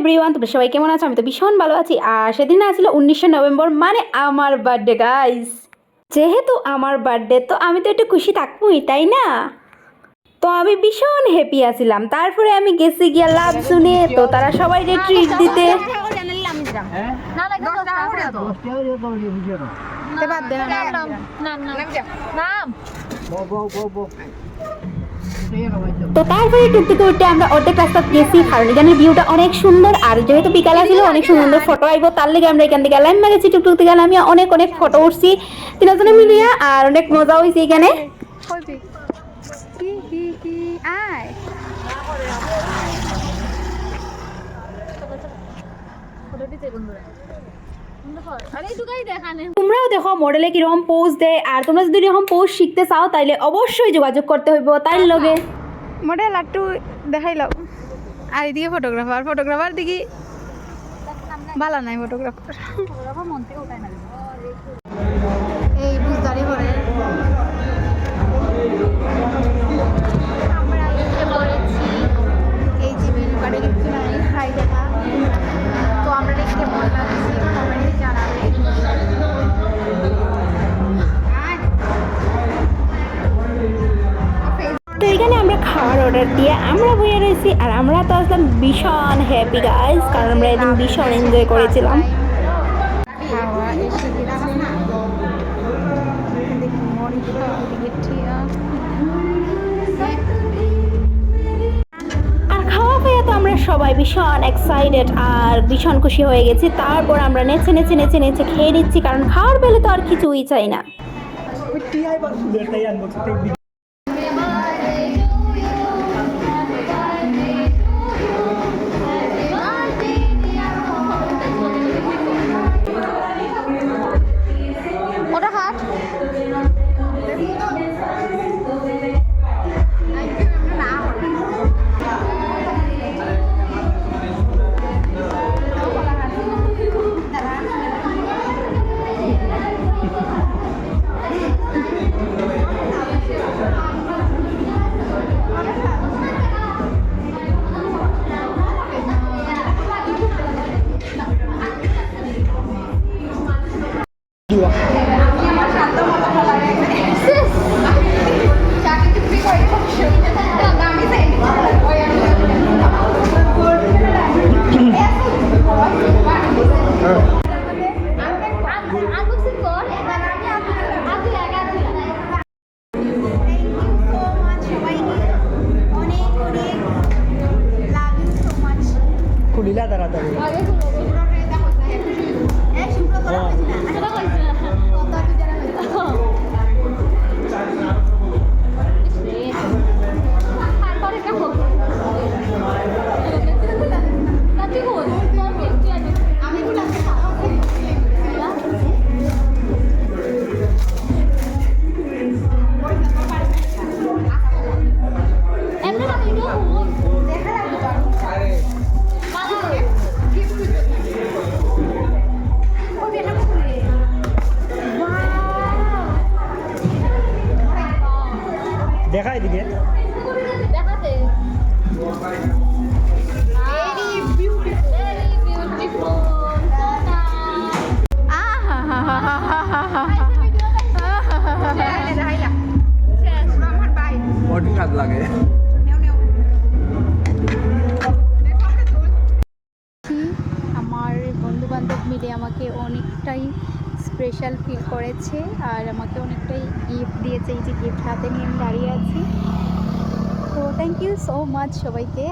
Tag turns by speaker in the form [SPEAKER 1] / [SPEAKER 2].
[SPEAKER 1] Everyone, তোমরা সবাই কেমন আছো? আমি তো ভীষণ ভালো আছি। আর সেদিন আসছিল 19শে নভেম্বর, মানে আমার বার্থডে গাইস। যেহেতু আমার বার্থডে, তো আমি তো একটু খুশি থাকবোই, তাই না? তো আমি ভীষণ হ্যাপি আছিলাম। তারপরে আমি গেছি গিয়া লাভ শুনে, তো তারা সবাই ট্রিট দিতে। তো তারপরে টুকটুকে উঠে আমরা অর্ধেক রাস্তা গেছি, কারণ এখানের ভিউটা অনেক সুন্দর। আর যেহেতু বিকালে ছিল, অনেক সুন্দর ফটো আইব, তার লেগে আমরা এখান থেকে লাইন মারেছি। টুকটুক থেকে আমি অনেক অনেক ফটো উঠছি তিনজনে মিলিয়ে, আর অনেক মজা হয়েছে এখানে। তোমরাও দেখো মডেলে কিরকম পোজ দেয়, আর তোমরা যদি এরকম পোজ শিখতে চাও তাইলে অবশ্যই যোগাযোগ করতে হইব তাই লগে। মডেল একটু দেখাইলাম, আর এদিকে ফটোগ্রাফার দিকে ভালো নাই। ফটোগ্রাফার এই বুঝদারি করে আমরা এসে পড়েছি। এই যে মেনু কার্ডে কিছু নাই, হাই দেখা। তো আমরা দেখতে বললাম কমেন্টে জানাবে। তো এখানে আমরা খাওয়ার অর্ডার দিয়ে আমরা বইয়ে রয়েছি, আর আমরা তো আসলাম ভীষণ হ্যাপি গাইজ, কারণ আমরা এদিন ভীষণ এনজয় করেছিলাম। আর খাওয়া পেয়ে তো আমরা সবাই ভীষণ এক্সাইটেড আর ভীষণ খুশি হয়ে গেছি। তারপর আমরা নেচে নেচে নেচে নেচে খেয়ে নিচ্ছি, কারণ খাওয়ার বেলে তো আর কিছুই চাই না।
[SPEAKER 2] খুলিলা তাড়াতাড়ি। দেখা এদিকে। লাগে আমার বন্ধু বান্ধব মিলে আমাকে অনেকটাই স্পেশাল ফিল করেছে, আর আমাকে অনেকটাই গিফট দিয়েছে। এই যে গিফট হাতে নিয়ে আমি দাঁড়িয়ে আছি। তো থ্যাংক ইউ সো মাচ সবাইকে।